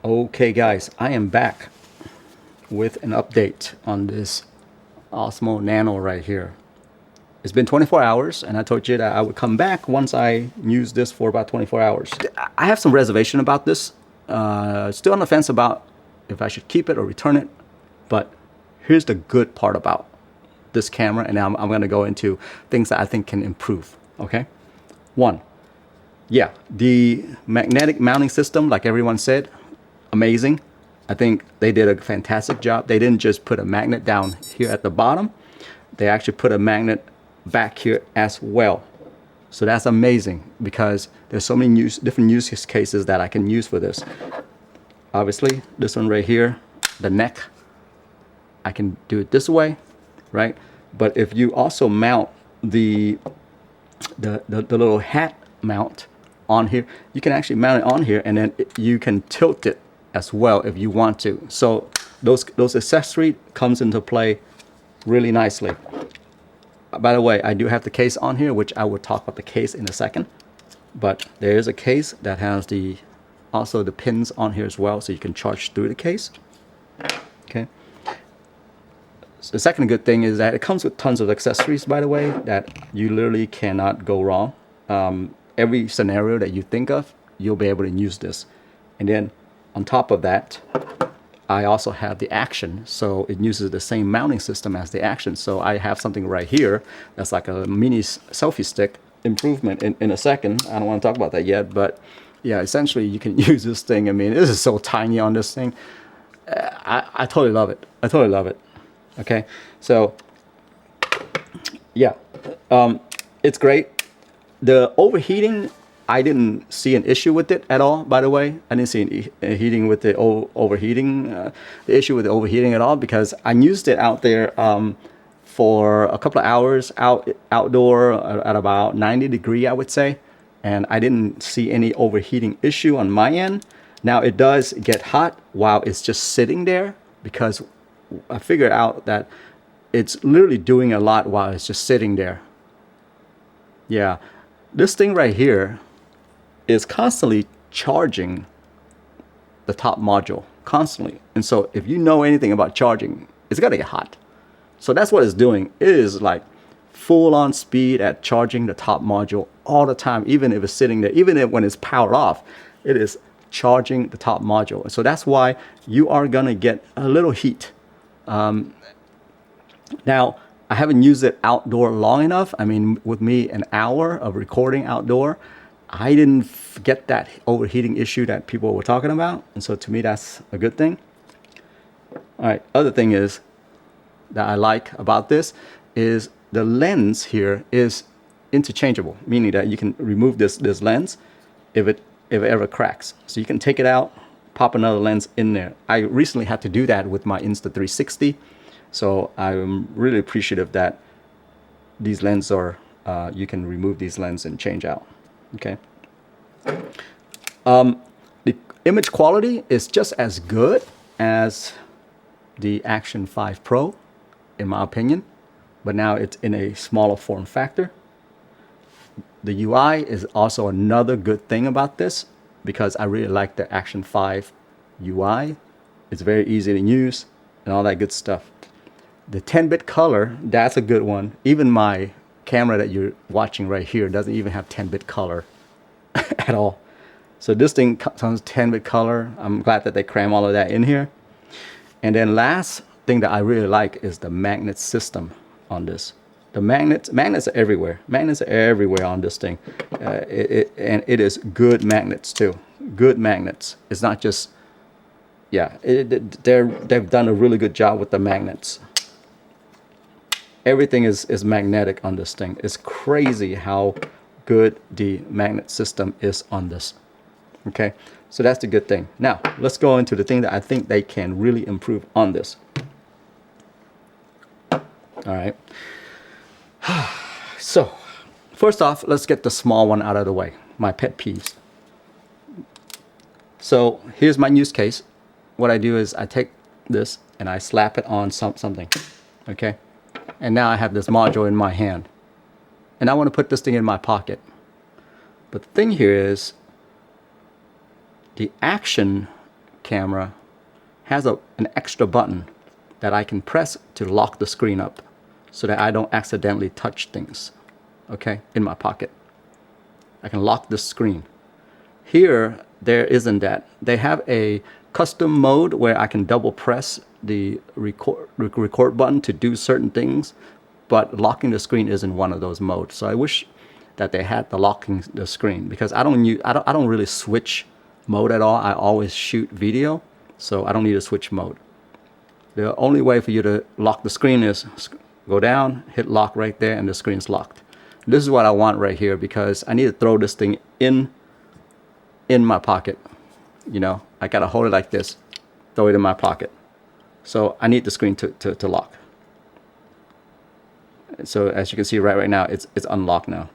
Okay guys, I am back with an update on this Osmo Nano right here. It's been 24 hours and I told you that I would come back once I use this for about 24 hours. I have some reservation about this. Still on the fence about if I should keep it or return it. But here's the good part about this camera, and I'm going to go into things that I think can improve. Okay? One, yeah, the magnetic mounting system, like everyone said, amazing. I think they did a fantastic job. They didn't just put a magnet down here at the bottom. They actually put a magnet back here as well. So that's amazing because there's so many different use cases that I can use for this. Obviously, this one right here, the neck, I can do it this way, right? But if you also mount the little hat mount on here, you can actually mount it on here, and then you can tilt it as well if you want to. So those accessories comes into play really nicely. By the way, I do have the case on here, which I will talk about the case in a second. But there is a case that has also the pins on here as well, so you can charge through the case. Okay. So the second good thing is that it comes with tons of accessories, by the way, that you literally cannot go wrong. Every scenario that you think of, you'll be able to use this. And then on top of that, I also have the Action, so it uses the same mounting system as the Action. So I have something right here that's like a mini selfie stick improvement in a second. I don't want to talk about that yet, but yeah, essentially you can use this thing. I mean, this is so tiny on this thing. I totally love it. I totally love it. Okay, so yeah, it's great. The overheating, I didn't see an issue with it at all, by the way. I didn't see any heating with the overheating, the issue with the overheating at all, because I used it out there for a couple of hours outdoor at about 90 degrees, I would say. And I didn't see any overheating issue on my end. Now it does get hot while it's just sitting there, because I figured out that it's literally doing a lot while it's just sitting there. Yeah, this thing right here is constantly charging the top module, constantly. And so if you know anything about charging, it's gonna get hot. So that's what it's doing. It is like full on speed at charging the top module all the time, even if it's sitting there, even if when it's powered off, it is charging the top module. And so that's why you are gonna get a little heat. Now, I haven't used it outdoor long enough. I mean, with me, an hour of recording outdoor, I didn't get that overheating issue that people were talking about. And so to me, that's a good thing. All right, other thing is that I like about this is the lens here is interchangeable, meaning that you can remove this lens if it ever cracks. So you can take it out, pop another lens in there. I recently had to do that with my Insta360. So I'm really appreciative that these lenses are, you can remove these lenses and change out. Okay. The image quality is just as good as the Action 5 Pro, in my opinion, but now it's in a smaller form factor. The UI is also another good thing about this, because I really like the Action 5 UI. It's very easy to use and all that good stuff. The 10-bit color, that's a good one. Even my camera that you're watching right here doesn't even have 10-bit color at all. So this thing comes 10-bit color. I'm glad that they cram all of that in here. And then last thing that I really like is the magnet system on this. The magnets are everywhere. Magnets are everywhere on this thing. And it is good magnets too. Good magnets. It's not just, yeah, they've done a really good job with the magnets. Everything is magnetic on this thing. It's crazy how good the magnet system is on this. Okay, so that's the good thing. Now, let's go into the thing that I think they can really improve on this. All right. So, first off, let's get the small one out of the way. My pet peeves. So, here's my use case. What I do is I take this and I slap it on something. Okay. And now I have this module in my hand. And I want to put this thing in my pocket. But the thing here is the Action camera has an extra button that I can press to lock the screen up so that I don't accidentally touch things, okay, in my pocket. I can lock the screen. Here, there isn't that. They have a custom mode where I can double press the record button to do certain things, but locking the screen isn't one of those modes. So I wish that they had the locking the screen, because I don't really switch mode at all. I always shoot video, so I don't need to switch mode. The only way for you to lock the screen is go down, hit lock right there, and the screen's locked. This is what I want right here, because I need to throw this thing in my pocket. You know, I gotta hold it like this, throw it in my pocket. So I need the screen to lock. So as you can see right now, it's unlocked now.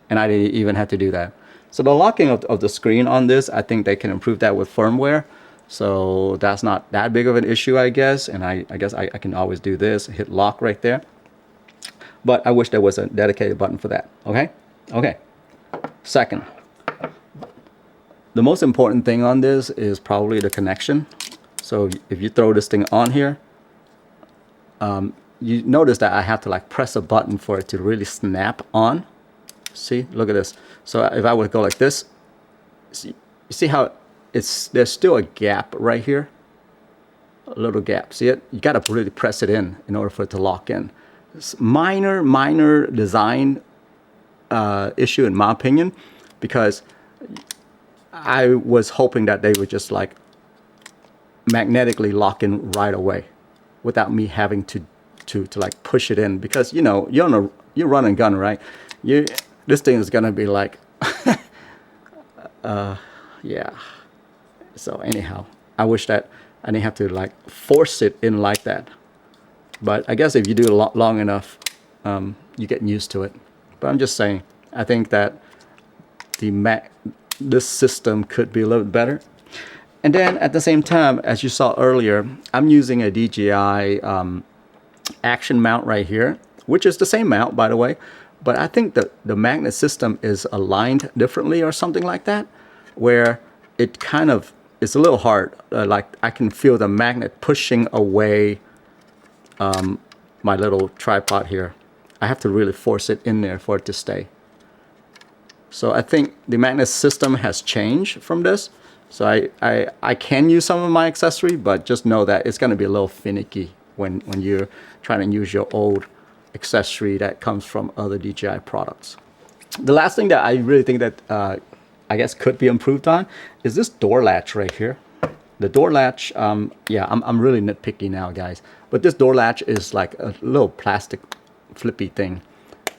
And I didn't even have to do that. So the locking of the screen on this, I think they can improve that with firmware. So that's not that big of an issue, I guess. And I guess I can always do this, hit lock right there. But I wish there was a dedicated button for that, okay? Okay, second. The most important thing on this is probably the connection. So if you throw this thing on here, you notice that I have to like press a button for it to really snap on. See, look at this. So if I would go like this, you see how there's still a gap right here, a little gap. See it? You got to really press it in order for it to lock in. It's minor design issue in my opinion, because I was hoping that they would just like magnetically lock in right away without me having to like push it in, because you know you're run and gun, right? This thing is gonna be like yeah. So anyhow, I wish that I didn't have to like force it in like that. But I guess if you do it long enough, you get used to it. But I'm just saying, I think that this system could be a little bit better. And then at the same time, as you saw earlier, I'm using a DJI action mount right here, which is the same mount, by the way. But I think that the magnet system is aligned differently or something like that, where it kind of, it's a little hard. Like I can feel the magnet pushing away my little tripod here. I have to really force it in there for it to stay. So I think the magnet system has changed from this. So I can use some of my accessory, but just know that it's going to be a little finicky when you're trying to use your old accessory that comes from other DJI products. The last thing that I really think that I guess could be improved on is this door latch right here. The door latch, yeah, I'm really nitpicky now, guys. But this door latch is like a little plastic flippy thing.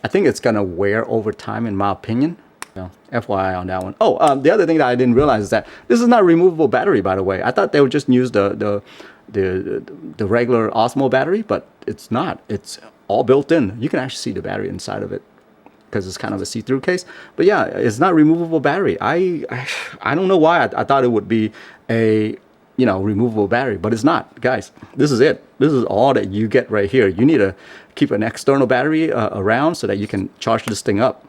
I think it's gonna wear over time, in my opinion. No, FYI on that one. Oh, the other thing that I didn't realize is that this is not a removable battery, by the way. I thought they would just use the regular Osmo battery, but it's not. It's all built in. You can actually see the battery inside of it because it's kind of a see-through case. But yeah, it's not removable battery. I don't know why I thought it would be a removable battery, but it's not, guys. This is it. This is all that you get right here. You need to keep an external battery around so that you can charge this thing up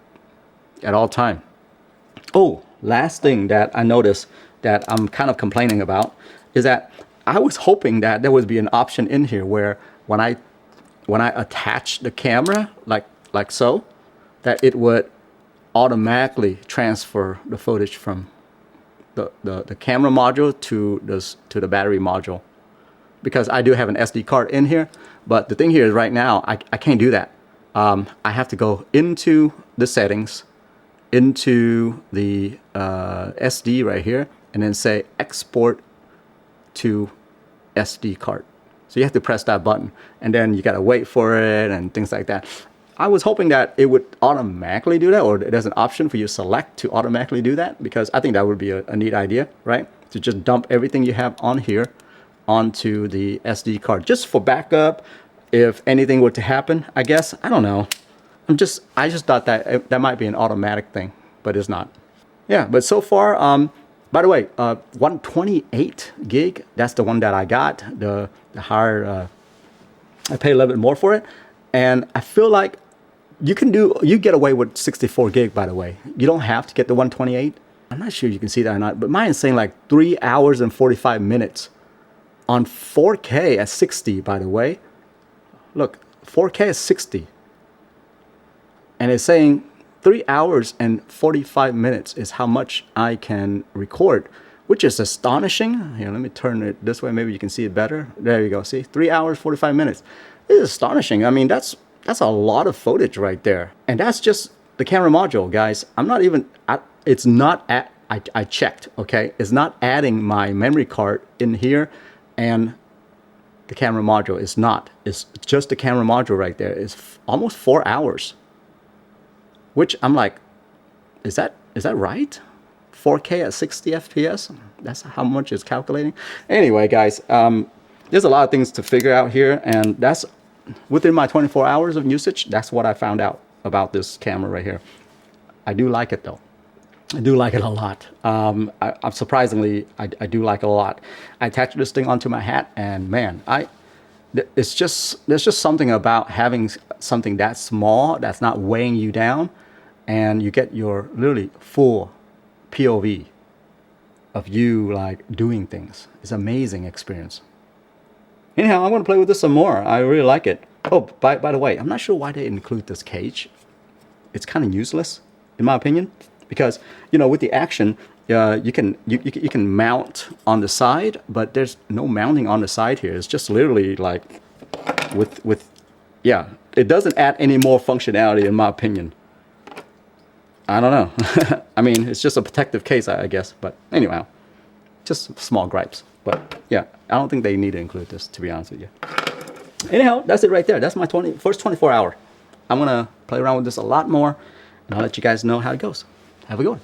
at all time. Oh, last thing that I noticed that I'm kind of complaining about is that I was hoping that there would be an option in here where when I attach the camera like so, that it would automatically transfer the footage from the camera module to the battery module, because I do have an SD card in here. But the thing here is right now I can't do that. I have to go into the settings, into the SD right here, and then say export to SD card. So you have to press that button, and then you gotta wait for it and things like that. I was hoping that it would automatically do that, or there's an option for you to select to automatically do that, because I think that would be a neat idea, right? To just dump everything you have on here onto the SD card, just for backup, if anything were to happen, I guess. I don't know. I just thought that that might be an automatic thing, but it's not. Yeah, but so far, by the way, 128 gig, that's the one that I got. The higher, I paid a little bit more for it, and I feel like you get away with 64 gig, by the way. You don't have to get the 128. I'm not sure you can see that or not, but mine is saying like 3 hours and 45 minutes on 4K at 60, by the way. Look, 4K at 60. And it's saying 3 hours and 45 minutes is how much I can record, which is astonishing. Here, let me turn it this way. Maybe you can see it better. There you go. See, 3 hours, 45 minutes. It's astonishing. I mean, that's a lot of footage right there. And that's just the camera module, guys. I'm not even, it's not at, I checked, okay? It's not adding my memory card in here and the camera module is not. It's just the camera module right there. It's almost 4 hours. Which I'm like, is that right? 4K at 60 FPS? That's how much it's calculating. Anyway, guys, there's a lot of things to figure out here, and that's within my 24 hours of usage. That's what I found out about this camera right here. I do like it though. I do like it a lot. I'm surprisingly, I do like it a lot. I attached this thing onto my hat, and man, there's just something about having something that small that's not weighing you down, and you get your literally full POV of you like doing things. It's an amazing experience. Anyhow, I'm gonna play with this some more. I really like it. Oh, by the way, I'm not sure why they include this cage. It's kind of useless, in my opinion, because you know with the action, you can mount on the side, but there's no mounting on the side here. It's just literally like yeah. It doesn't add any more functionality, in my opinion. I don't know. I mean, it's just a protective case, I guess. But anyway, just small gripes. But yeah, I don't think they need to include this, to be honest with you. Anyhow, that's it right there. That's my first 24 hour. I'm going to play around with this a lot more, and I'll let you guys know how it goes. Have a good one.